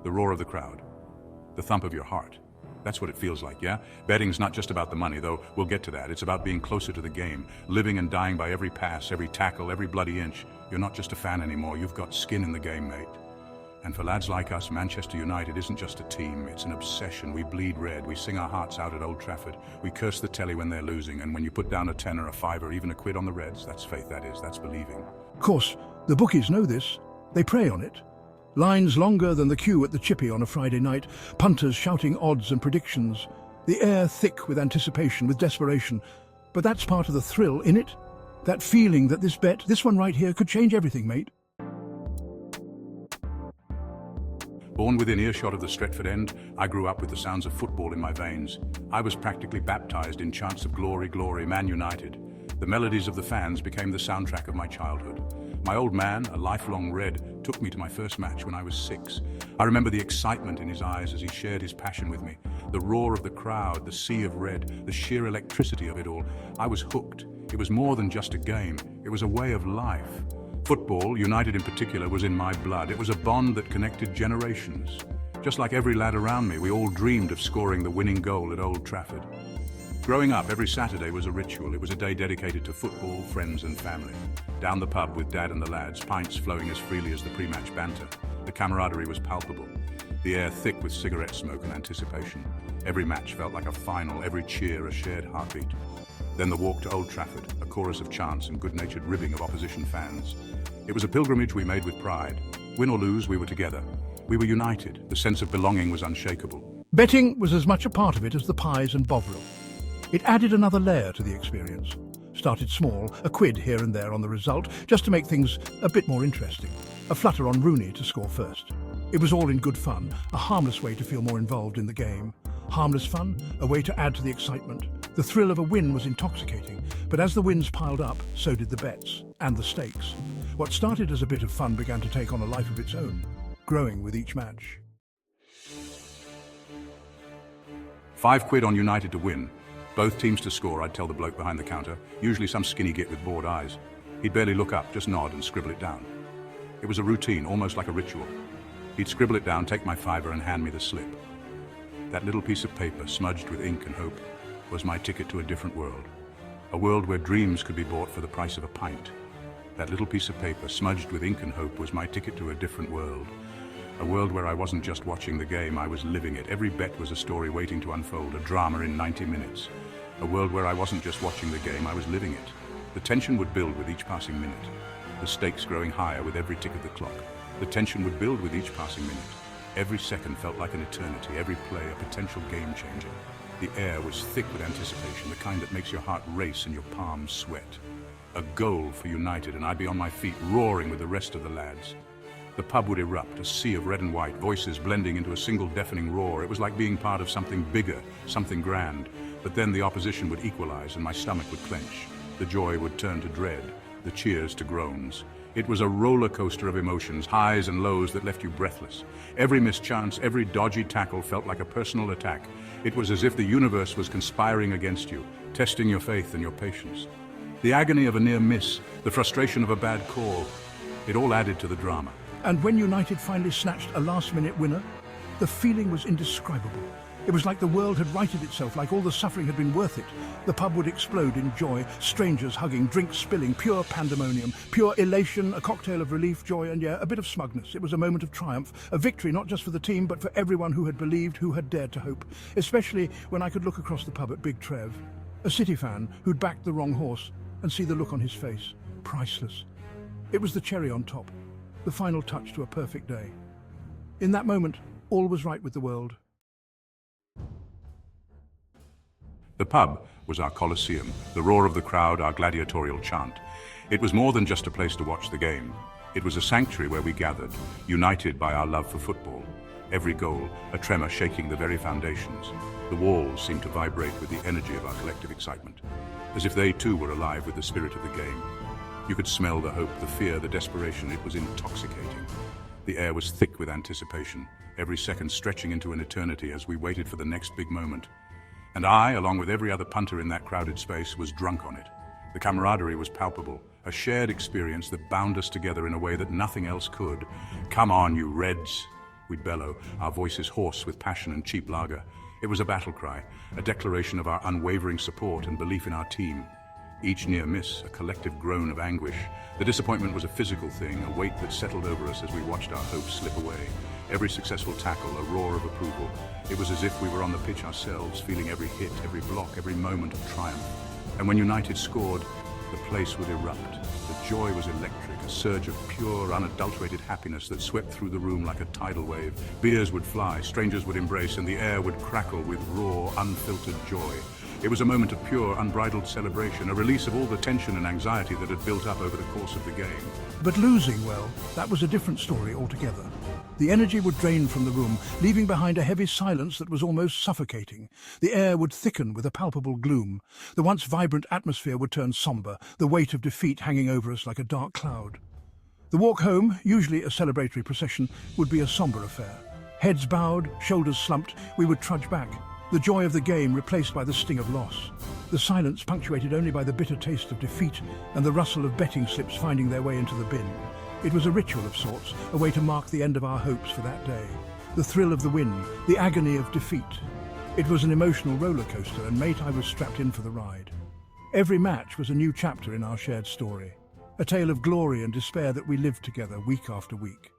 the roar of the crowd, the thump of your heart. That's what it feels like, yeah? Betting's not just about the money, though we'll get to that. It's about being closer to the game, living and dying by every pass, every tackle, every bloody inch. You're not just a fan anymore, you've got skin in the game, mate. And for lads like us, Manchester United isn't just a team, it's an obsession. We bleed red, we sing our hearts out at Old Trafford, we curse the telly when they're losing, and when you put down a tenner, a fiver, even a quid on the Reds, that's faith, that is, that's believing. Of course, the bookies know this. They prey on it. Lines longer than the queue at the Chippy on a Friday night, punters shouting odds and predictions, the air thick with anticipation, with desperation. But that's part of the thrill, innit? That feeling that this bet, this one right here, could change everything, mate. Born within earshot of the Stretford End, I grew up with the sounds of football in my veins. I was practically baptized in chants of glory, glory, Man United. The melodies of the fans became the soundtrack of my childhood. My old man, a lifelong Red, took me to my first match when I was 6. I remember the excitement in his eyes as he shared his passion with me. The roar of the crowd, the sea of red, the sheer electricity of it all. I was hooked. It was more than just a game. It was a way of life. Football, United in particular, was in my blood. It was a bond that connected generations. Just like every lad around me, we all dreamed of scoring the winning goal at Old Trafford. Growing up, every Saturday was a ritual. It was a day dedicated to football, friends and family. Down the pub with Dad and the lads, pints flowing as freely as the pre-match banter. The camaraderie was palpable. The air thick with cigarette smoke and anticipation. Every match felt like a final, every cheer a shared heartbeat. Then the walk to Old Trafford, a chorus of chants and good-natured ribbing of opposition fans. It was a pilgrimage we made with pride. Win or lose, we were together. We were united. The sense of belonging was unshakable. Betting was as much a part of it as the pies and Bovril. It added another layer to the experience. Started small, a quid here and there on the result, just to make things a bit more interesting. A flutter on Rooney to score first. It was all in good fun, a harmless way to feel more involved in the game. Harmless fun, a way to add to the excitement. The thrill of a win was intoxicating, but as the wins piled up, so did the bets and the stakes. What started as a bit of fun began to take on a life of its own, growing with each match. £5 on United to win. Both teams to score, I'd tell the bloke behind the counter, usually some skinny git with bored eyes. He'd barely look up, just nod and scribble it down. It was a routine, almost like a ritual. He'd scribble it down, take my fiver and hand me the slip. That little piece of paper, smudged with ink and hope, was my ticket to a different world. A world where dreams could be bought for the price of a pint. That little piece of paper, smudged with ink and hope, was my ticket to a different world. A world where I wasn't just watching the game, I was living it. Every bet was a story waiting to unfold, a drama in 90 minutes. A world where I wasn't just watching the game, I was living it. The tension would build with each passing minute. The stakes growing higher with every tick of the clock. The tension would build with each passing minute. Every second felt like an eternity, every play a potential game changer. The air was thick with anticipation, the kind that makes your heart race and your palms sweat. A goal for United, and I'd be on my feet, roaring with the rest of the lads. The pub would erupt, a sea of red and white, voices blending into a single deafening roar. It was like being part of something bigger, something grand. But then the opposition would equalize and my stomach would clench. The joy would turn to dread, the cheers to groans. It was a roller coaster of emotions, highs and lows that left you breathless. Every mischance, every dodgy tackle felt like a personal attack. It was as if the universe was conspiring against you, testing your faith and your patience. The agony of a near miss, the frustration of a bad call, it all added to the drama. And when United finally snatched a last-minute winner, the feeling was indescribable. It was like the world had righted itself, like all the suffering had been worth it. The pub would explode in joy, strangers hugging, drinks spilling, pure pandemonium, pure elation, a cocktail of relief, joy, and yeah, a bit of smugness. It was a moment of triumph, a victory not just for the team, but for everyone who had believed, who had dared to hope. Especially when I could look across the pub at Big Trev, a City fan who'd backed the wrong horse, and see the look on his face. Priceless. It was the cherry on top, the final touch to a perfect day. In that moment, all was right with the world. The pub was our Colosseum, the roar of the crowd, our gladiatorial chant. It was more than just a place to watch the game. It was a sanctuary where we gathered, united by our love for football. Every goal, a tremor shaking the very foundations. The walls seemed to vibrate with the energy of our collective excitement, as if they too were alive with the spirit of the game. You could smell the hope, the fear, the desperation. It was intoxicating. The air was thick with anticipation, every second stretching into an eternity as we waited for the next big moment. And I, along with every other punter in that crowded space, was drunk on it. The camaraderie was palpable, a shared experience that bound us together in a way that nothing else could. Come on, you Reds. We'd bellow, our voices hoarse with passion and cheap lager. It was a battle cry, a declaration of our unwavering support and belief in our team. Each near miss, a collective groan of anguish. The disappointment was a physical thing, a weight that settled over us as we watched our hopes slip away. Every successful tackle, a roar of approval. It was as if we were on the pitch ourselves, feeling every hit, every block, every moment of triumph. And when United scored, the place would erupt. The joy was electric, a surge of pure, unadulterated happiness that swept through the room like a tidal wave. Beers would fly, strangers would embrace, and the air would crackle with raw, unfiltered joy. It was a moment of pure, unbridled celebration, a release of all the tension and anxiety that had built up over the course of the game. But losing, well, that was a different story altogether. The energy would drain from the room, leaving behind a heavy silence that was almost suffocating. The air would thicken with a palpable gloom. The once vibrant atmosphere would turn somber, the weight of defeat hanging over us like a dark cloud. The walk home, usually a celebratory procession, would be a somber affair. Heads bowed, shoulders slumped, we would trudge back. The joy of the game replaced by the sting of loss. The silence punctuated only by the bitter taste of defeat and the rustle of betting slips finding their way into the bin. It was a ritual of sorts, a way to mark the end of our hopes for that day. The thrill of the win, the agony of defeat. It was an emotional roller coaster, and mate, I was strapped in for the ride. Every match was a new chapter in our shared story, a tale of glory and despair that we lived together week after week.